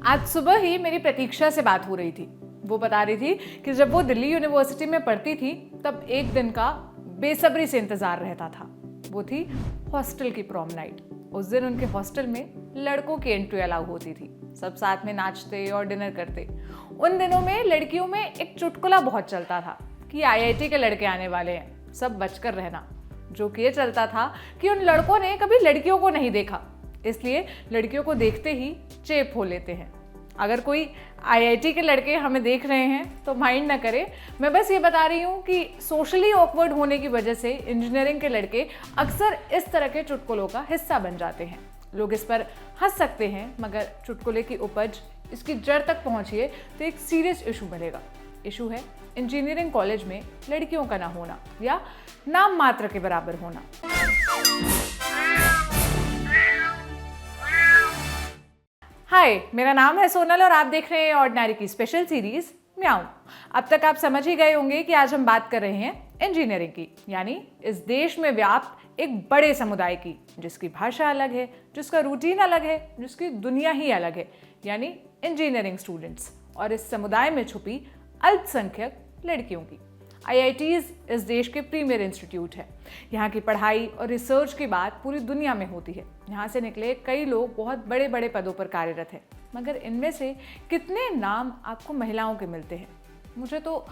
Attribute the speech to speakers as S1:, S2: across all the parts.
S1: आज सुबह ही मेरी प्रतीक्षा से बात हो रही थी। वो बता रही थी कि जब वो दिल्ली यूनिवर्सिटी में पढ़ती थी तब एक दिन का बेसब्री से इंतजार रहता था। वो थी हॉस्टल की प्रॉम नाइट। उस दिन उनके हॉस्टल में लड़कों की एंट्री अलाउ होती थी। सब साथ में नाचते और डिनर करते। उन दिनों में लड़कियों में एक चुटकुला बहुत चलता था कि आईआईटी के लड़के आने वाले हैं, सब बचकर रहना। जो कि ये चलता था कि उन लड़कों ने कभी लड़कियों को नहीं देखा, इसलिए लड़कियों को देखते ही चेप हो लेते हैं। अगर कोई आईआईटी के लड़के हमें देख रहे हैं तो माइंड ना करें। मैं बस ये बता रही हूँ कि सोशली ऑकवर्ड होने की वजह से इंजीनियरिंग के लड़के अक्सर इस तरह के चुटकुलों का हिस्सा बन जाते हैं। लोग इस पर हंस सकते हैं, मगर चुटकुले की उपज इसकी जड़ तक पहुंचिए तो एक सीरियस इशू मिलेगा। इशू है इंजीनियरिंग कॉलेज में लड़कियों का ना होना या नाम मात्र के बराबर होना। हाय, मेरा नाम है सोनल और आप देख रहे हैं ऑर्डिनरी की स्पेशल सीरीज म्याऊं। अब तक आप समझ ही गए होंगे कि आज हम बात कर रहे हैं इंजीनियरिंग की, यानी इस देश में व्याप्त एक बड़े समुदाय की, जिसकी भाषा अलग है, जिसका रूटीन अलग है, जिसकी दुनिया ही अलग है, यानी इंजीनियरिंग स्टूडेंट्स और इस समुदाय में छुपी अल्पसंख्यक लड़कियों की। आईआईटीज़ इस देश के प्रीमियर इंस्टीट्यूट है। यहाँ की पढ़ाई और रिसर्च की बात पूरी दुनिया में होती है। यहाँ से निकले कई लोग बहुत बड़े बड़े पदों पर कार्यरत हैं, मगर इनमें से कितने नाम आपको महिलाओं के मिलते हैं? मुझे तो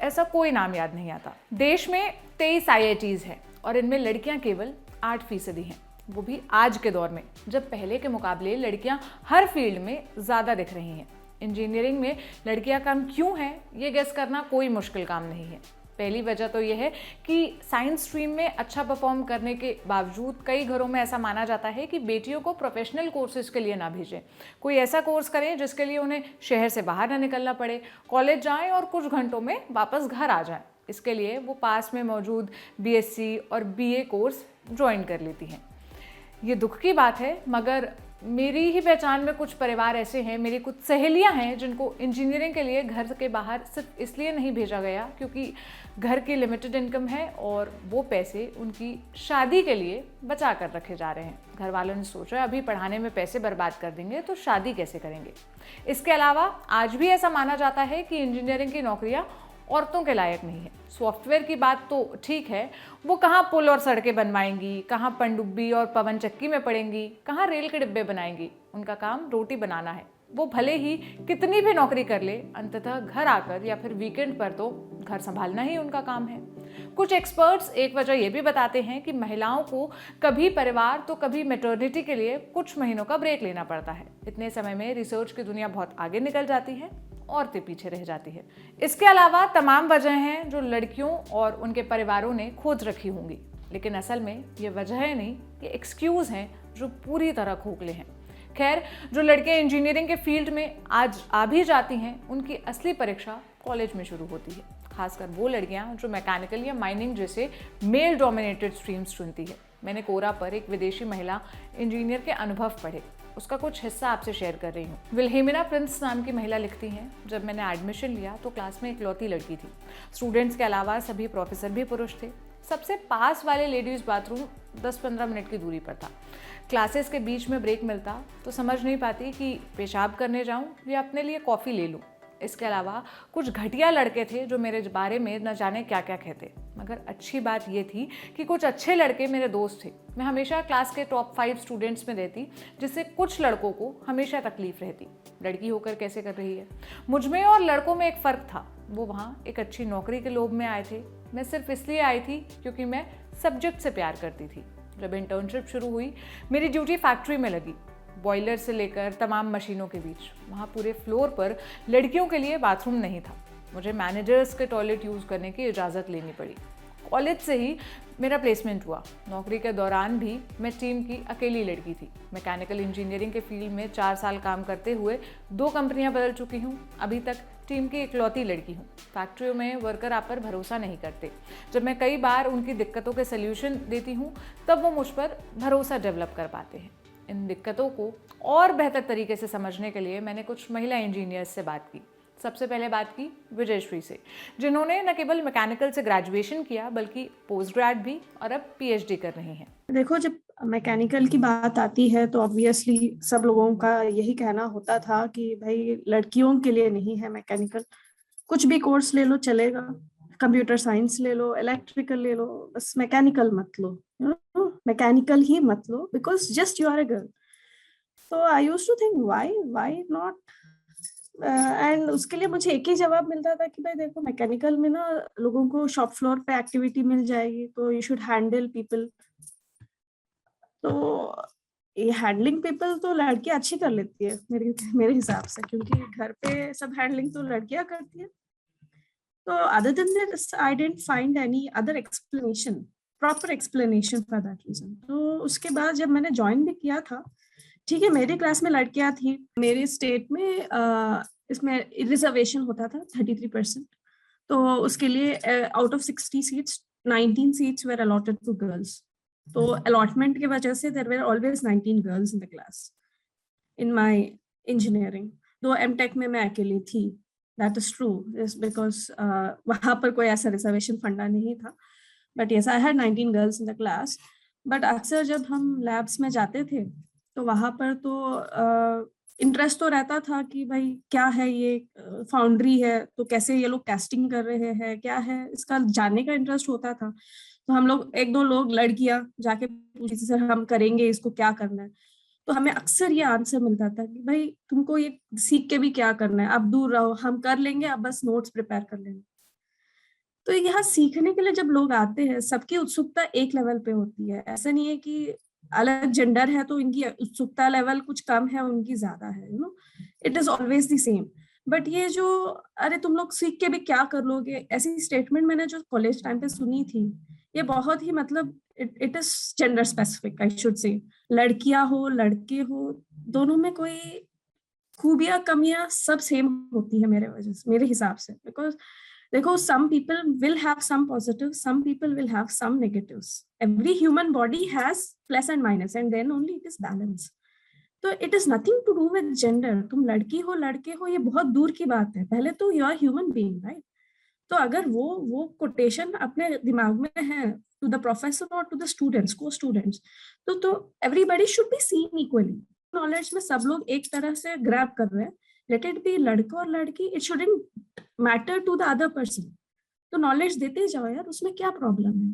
S1: ऐसा कोई नाम याद नहीं आता। देश में 23 आईआईटीज़ हैं और इनमें लड़कियाँ केवल 8% हैं, वो भी आज के दौर में, जब पहले के मुकाबले लड़कियाँ हर फील्ड में ज़्यादा दिख रही हैं। इंजीनियरिंग में लड़कियां कम क्यों हैं, ये गेस करना कोई मुश्किल काम नहीं है। पहली वजह तो यह है कि साइंस स्ट्रीम में अच्छा परफॉर्म करने के बावजूद कई घरों में ऐसा माना जाता है कि बेटियों को प्रोफेशनल कोर्सेज के लिए ना भेजें। कोई ऐसा कोर्स करें जिसके लिए उन्हें शहर से बाहर ना निकलना पड़े, कॉलेज जाएं और कुछ घंटों में वापस घर आ जाएं। इसके लिए वो पास में मौजूद बीएससी और बीए कोर्स ज्वाइन कर लेती हैं। ये दुख की बात है, मगर मेरी ही पहचान में कुछ परिवार ऐसे हैं, मेरी कुछ सहेलियां हैं जिनको इंजीनियरिंग के लिए घर के बाहर सिर्फ इसलिए नहीं भेजा गया क्योंकि घर की लिमिटेड इनकम है और वो पैसे उनकी शादी के लिए बचा कर रखे जा रहे हैं। घर वालों ने सोचा अभी पढ़ाने में पैसे बर्बाद कर देंगे तो शादी कैसे करेंगे। इसके अलावा आज भी ऐसा माना जाता है कि इंजीनियरिंग की नौकरियां औरतों के लायक नहीं है। सॉफ्टवेयर की बात तो ठीक है, वो कहाँ पुल और सड़कें बनवाएंगी, कहाँ पनडुब्बी और पवन चक्की में पड़ेंगी, कहाँ रेल के डिब्बे बनाएंगी। उनका काम रोटी बनाना है। वो भले ही कितनी भी नौकरी कर ले, अंततः घर आकर या फिर वीकेंड पर तो घर संभालना ही उनका काम है। कुछ एक्सपर्ट्स एक वजह ये भी बताते हैं कि महिलाओं को कभी परिवार तो कभी मैटरनिटी के लिए कुछ महीनों का ब्रेक लेना पड़ता है। इतने समय में रिसर्च की दुनिया बहुत आगे निकल जाती है, औरतें पीछे रह जाती है। इसके अलावा तमाम वजह हैं जो लड़कियों और उनके परिवारों ने खोज रखी होंगी, लेकिन असल में ये वजह नहीं, ये एक्सक्यूज़ हैं जो पूरी तरह खोखले हैं। खैर, जो लड़के इंजीनियरिंग के फील्ड में आज आ भी जाती हैं, उनकी असली परीक्षा कॉलेज में शुरू होती है। खासकर वो लड़कियां जो मैकेनिकल या माइनिंग जैसे मेल डोमिनेटेड स्ट्रीम्स चुनती है। मैंने कोरा पर एक विदेशी महिला इंजीनियर के अनुभव पढ़े, उसका कुछ हिस्सा आपसे शेयर कर रही हूँ। विल्हेमिना प्रिंस नाम की महिला लिखती हैं, जब मैंने एडमिशन लिया तो क्लास में इकलौती लड़की थी। स्टूडेंट्स के अलावा सभी प्रोफेसर भी पुरुष थे। सबसे पास वाले लेडीज़ बाथरूम 10-15 मिनट की दूरी पर था। क्लासेस के बीच में ब्रेक मिलता तो समझ नहीं पाती कि पेशाब करने जाऊँ या अपने लिए कॉफ़ी ले लूँ। इसके अलावा कुछ घटिया लड़के थे जो मेरे बारे में न जाने क्या क्या कहते, मगर अच्छी बात ये थी कि कुछ अच्छे लड़के मेरे दोस्त थे। मैं हमेशा क्लास के टॉप 5 स्टूडेंट्स में रहती, जिससे कुछ लड़कों को हमेशा तकलीफ रहती, लड़की होकर कैसे कर रही है। मुझमें और लड़कों में एक फ़र्क था, वो वहाँ एक अच्छी नौकरी के लोभ में आए थे। मैं सिर्फ इसलिए आई थी क्योंकि मैं सब्जेक्ट से प्यार करती थी। जब इंटर्नशिप शुरू हुई, मेरी ड्यूटी फैक्ट्री में लगी। बॉयलर से लेकर तमाम मशीनों के बीच, वहाँ पूरे फ्लोर पर लड़कियों के लिए बाथरूम नहीं था। मुझे मैनेजर्स के टॉयलेट यूज़ करने की इजाज़त लेनी पड़ी। कॉलेज से ही मेरा प्लेसमेंट हुआ। नौकरी के दौरान भी मैं टीम की अकेली लड़की थी। मैकेनिकल इंजीनियरिंग के फील्ड में 4 साल काम करते हुए 2 कंपनियां बदल चुकी हूँ। अभी तक टीम की इकलौती लड़की हूँ। फैक्ट्रियों में वर्कर आप पर भरोसा नहीं करते। जब मैं कई बार उनकी दिक्कतों के सल्यूशन देती हूँ, तब वो मुझ पर भरोसा डेवलप कर पाते हैं। इन दिक्कतों को और बेहतर तरीके से समझने के लिए मैंने कुछ महिला इंजीनियर्स से बात की। सबसे पहले बात की विजयश्री से, जिन्होंने न केवल मैकेनिकल से ग्रेजुएशन किया बल्कि पोस्ट ग्रेड भी और अब पीएचडी कर रही हैं।
S2: देखो, जब मैकेनिकल की बात आती है तो ऑब्वियसली सब लोगों का यही कहना होता था कि भाई लड़कियों के लिए नहीं है मैकेनिकल, कुछ भी कोर्स ले लो चलेगा, कंप्यूटर साइंस ले लो, इलेक्ट्रिकल ले लो, बस मैकेनिकल मत लो, मैकेनिकल ही मत लो because just you are a girl. तो I used to think why not, and उसके लिए मुझे एक ही जवाब मिलता था कि भाई देखो मैकेनिकल में ना लोगों को शॉप फ्लोर पे एक्टिविटी मिल जाएगी, तो यू शुड हैंडल पीपल। तो ये हैंडलिंग पीपल तो लड़कियां अच्छी कर लेती है मेरे मेरे हिसाब से, क्योंकि घर पे सब हैंडलिंग तो लड़कियां करती है। तो other than that I didn't find any other explanation, proper explanation for that reason. तो उसके बाद जब मैंने ज्वाइन भी किया था, ठीक है मेरी क्लास में लड़कियां थी, मेरे स्टेट में इसमें रिजर्वेशन होता था 33%। तो उसके लिए out of 60 seats 19 seats were allotted to girls. तो अलॉटमेंट की वजह से there were always 19 girls in the class in my engineering. Though M Tech में मैं अकेली थी, दैट इज ट्रू, बिकॉज वहां पर कोई ऐसा रिजर्वेशन फंडा नहीं था। But yes I had 19 girls in the class. But अक्सर जब हम लैब्स में जाते थे तो वहां पर तो इंटरेस्ट तो रहता था कि भाई क्या है ये, फाउंड्री है तो कैसे ये लोग टेस्टिंग कर रहे हैं, क्या है इसका जानने का इंटरेस्ट होता था। तो हम लोग एक दो लोग लड़कियां जाके पूछती थी सर हम करेंगे इसको, क्या करना है। तो हमें अक्सर ये आंसर मिलता था कि भाई तुमको ये सीख के भी क्या करना है, आप दूर रहो, हम कर लेंगे, आप बस नोट्स प्रिपेयर कर लेंगे। तो यहाँ सीखने के लिए जब लोग आते हैं सबकी उत्सुकता एक लेवल पे होती है, ऐसा नहीं है कि अलग जेंडर है तो इनकी उत्सुकता लेवल कुछ कम है उनकी ज्यादा है, you know, it is always the same. But ये जो अरे तुम लोग सीख के भी क्या कर लोगे, ऐसी स्टेटमेंट मैंने जो कॉलेज टाइम पे सुनी थी, ये बहुत ही मतलब it is gender specific I should say. लड़कियां हो लड़के हो, दोनों में कोई खूबियां कमियां सब सेम होती है मेरे वजह से, मेरे हिसाब से। बिकॉज देखो some people will have some positives, some people will have some negatives. Every human body has plus and minus and then only it is balance. तो it is nothing to do with gender, तुम लड़की हो लड़के हो ये बहुत दूर की बात है, पहले तो you are human being, right? तो अगर वो कोटेशन अपने दिमाग में है टू द प्रोफेसर और टू द स्टूडेंट्स को स्टूडेंट्स, तो everybody should be seen equally. Knowledge में सब लोग एक तरह से ग्रैब कर रहे हैं, लेट इट बी लड़का और लड़की, it shouldn't matter to the other person. तो नॉलेज देते जाओ यार, उसमें क्या प्रॉब्लम है,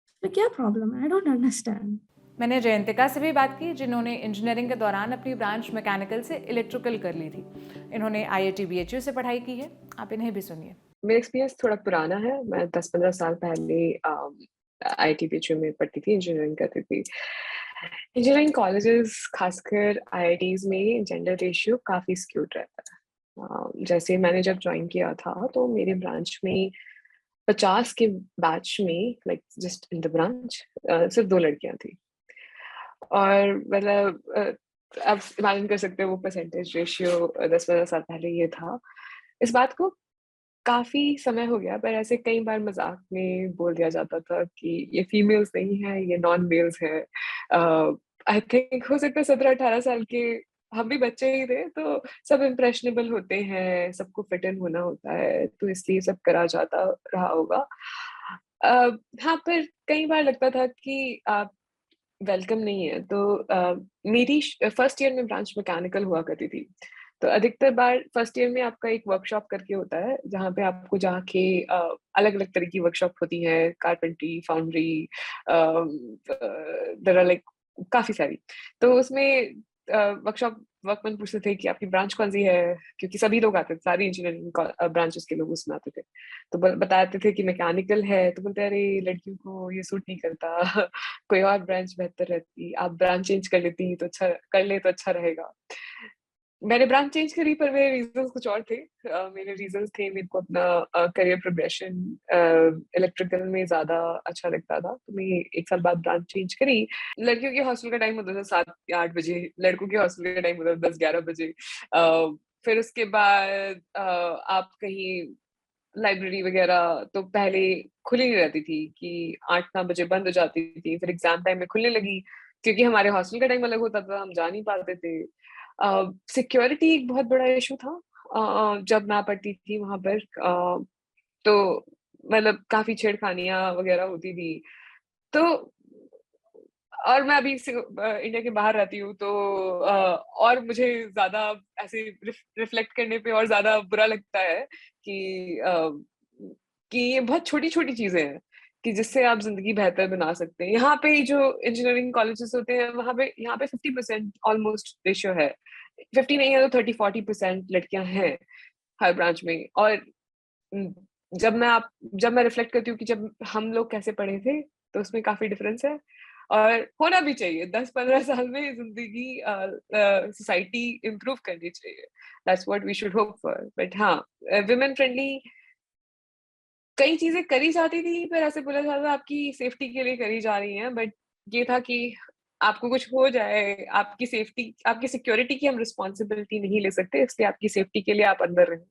S2: उसमें क्या प्रॉब्लम है, आई डोंट अंडरस्टैंड।
S1: मैंने जयंतिका से भी बात की जिन्होंने इंजीनियरिंग के दौरान अपनी ब्रांच मैकेनिकल से इलेक्ट्रिकल कर ली थी। इन्होंने IIT BHU से पढ़ाई की है, आप इन्हें भी सुनिए।
S3: मेरा एक्सपीरियंस थोड़ा पुराना है, मैं 10-15 साल पहले IIT BHU में पढ़ती थी, इंजीनियरिंग करती थी। इंजीनियरिंग कॉलेजेस खासकर IITs में जेंडर रेशियो काफ़ी स्क्यूड रहता है। जैसे मैंने जब ज्वाइन किया था तो मेरे ब्रांच में 50 के बैच में like just in the branch सिर्फ 2 लड़कियां थी। और मतलब आप इमेजिन कर सकते हो वो परसेंटेज रेशियो 10-15 साल पहले ये था। इस बात को काफ़ी समय हो गया, पर ऐसे कई बार मज़ाक में बोल दिया जाता था कि ये फीमेल्स नहीं है, ये नॉन मेल्स है। आई थिंक हो सकता है 17-18 साल के हम भी बच्चे ही थे, तो सब इम्प्रेशनेबल होते हैं, सबको फिट इन होना होता है, तो इसलिए सब करा जाता रहा होगा। हाँ, पर कई बार लगता था कि आप वेलकम नहीं है, तो मेरी फर्स्ट ईयर में ब्रांच मैकेनिकल हुआ करती थी। तो अधिकतर बार फर्स्ट ईयर में आपका एक वर्कशॉप करके होता है, जहाँ पे आपको जाके अलग-अलग तरह की वर्कशॉप होती हैं, carpentry, foundry, there are like काफ़ी सारी। तो उसमें वर्कशॉप वर्कमैन पूछते थे कि आपकी ब्रांच कौन-सी है? क्योंकि सभी लोग आते थे, सारी इंजीनियरिंग ब्रांचेस के लोग उसमें आते थे। तो बताते थे कि मैकेनिकल है, तो बोलते अरे लड़कियों को ये सूट नहीं करता, कोई और ब्रांच बेहतर रहती, आप ब्रांच चेंज कर लेती तो अच्छा कर ले तो अच्छा रहेगा। मैंने ब्रांच चेंज करी पर मेरे रीज़न्स कुछ और थे। मेरे रीज़न्स थे मेरे को अपना करियर प्रोग्रेशन इलेक्ट्रिकल में ज़्यादा अच्छा लगता था, तो मैं 1 साल बाद ब्रांच चेंज करी। लड़कियों के हॉस्टल का टाइम होता था 7 या 8 बजे, लड़कों के हॉस्टल का टाइम होता था 10-11 बजे। फिर उसके बाद आप कहीं लाइब्रेरी वगैरह तो पहले खुली नहीं रहती थी कि 8-9 बजे बंद हो जाती थी, फिर एग्ज़ाम टाइम में खुलने लगी, क्योंकि हमारे हॉस्टल का टाइम अलग होता था, हम जा नहीं पाते थे। सिक्योरिटी एक बहुत बड़ा इशू था जब मैं पढ़ती थी वहाँ पर। तो मतलब काफ़ी छेड़खानियाँ वगैरह होती थी। तो और मैं अभी इंडिया के बाहर रहती हूँ, तो और मुझे ज्यादा ऐसे रिफ्लेक्ट करने पे और ज्यादा बुरा लगता है कि कि ये बहुत छोटी छोटी चीजें हैं कि जिससे आप जिंदगी बेहतर बना सकते हैं। यहाँ पे जो इंजीनियरिंग कॉलेजेस होते हैं, वहाँ पे यहाँ पे 50% ऑलमोस्ट रेशियो है, 50 नहीं है तो 30-40% लड़कियां हैं हर ब्रांच में। और उम, जब मैं रिफ्लेक्ट करती हूँ कि जब हम लोग कैसे पढ़े थे, तो उसमें काफ़ी डिफरेंस है और होना भी चाहिए। 10-15 साल में ज़िंदगी सोसाइटी इम्प्रूव करनी चाहिए। That's what we should hope for. But हाँ, वुमेन फ्रेंडली कई चीज़ें करी जाती थी, पर ऐसे बोला जाता था आपकी सेफ्टी के लिए करी जा रही हैं, बट ये था कि आपको कुछ हो जाए, आपकी सेफ्टी, आपकी सिक्योरिटी की हम रिस्पॉन्सिबिलिटी नहीं ले सकते, इसलिए आपकी सेफ्टी के लिए आप अंदर रहें।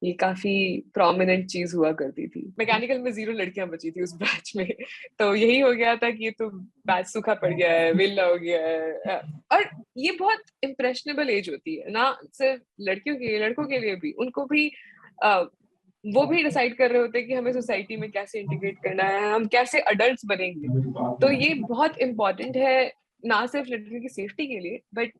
S3: ये काफ़ी प्रोमिनेंट चीज़ हुआ करती थी। मैकेनिकल में 0 लड़कियाँ बची थी उस बैच में, तो यही हो गया था कि ये तो बैच सूखा पड़ गया है, वेला हो गया है। और ये बहुत इम्प्रेशनेबल एज होती है, ना सिर्फ लड़कियों के लिए, लड़कों के लिए भी। उनको भी वो भी डिसाइड कर रहे होते हैं कि हमें सोसाइटी में कैसे इंटीग्रेट करना है, हम कैसे अडल्ट्स बनेंगे। तो ये बहुत इम्पोर्टेंट है, ना सिर्फ लड़कियों की सेफ्टी के लिए, बट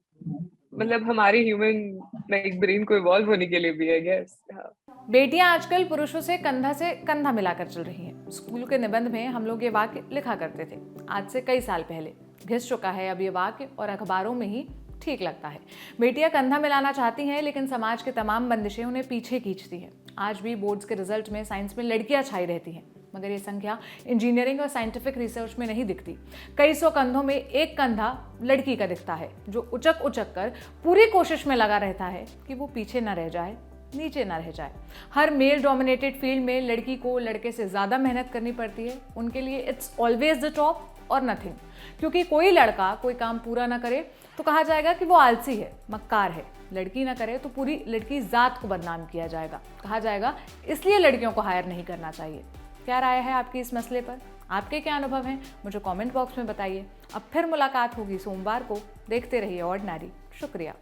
S3: मतलब हमारे ह्यूमन लाइक ब्रेन को इवॉल्व होने के लिए भी, आई गेस। हाँ।
S1: बेटियां आजकल पुरुषों से कंधा मिलाकर चल रही हैं। स्कूल के निबंध में हम लोग ये वाक्य लिखा करते थे, आज से कई साल पहले। घिस चुका है अब ये वाक्य और अखबारों में ही ठीक लगता है। बेटियां कंधा मिलाना चाहती हैं, लेकिन समाज के तमाम बंदिशें उन्हें पीछे खींचती हैं। आज भी बोर्ड्स के रिजल्ट में साइंस में लड़कियां छाई रहती हैं, मगर ये संख्या इंजीनियरिंग और साइंटिफिक रिसर्च में नहीं दिखती। कई सौ कंधों में एक कंधा लड़की का दिखता है, जो उचक उचक कर पूरी कोशिश में लगा रहता है कि वो पीछे न रह जाए, नीचे ना रह जाए। हर मेल डोमिनेटेड फील्ड में लड़की को लड़के से ज़्यादा मेहनत करनी पड़ती है। उनके लिए इट्स ऑलवेज द टॉप और नथिंग, क्योंकि कोई लड़का कोई काम पूरा ना करे तो कहा जाएगा कि वो आलसी है, मक्कार है। लड़की ना करे तो पूरी लड़की ज़ात को बदनाम किया जाएगा, कहा जाएगा इसलिए लड़कियों को हायर नहीं करना चाहिए। क्या राय है आपकी इस मसले पर? आपके क्या अनुभव हैं? मुझे कमेंट बॉक्स में बताइए। अब फिर मुलाकात होगी सोमवार को। देखते रहिए ऑर्डिनरी। शुक्रिया।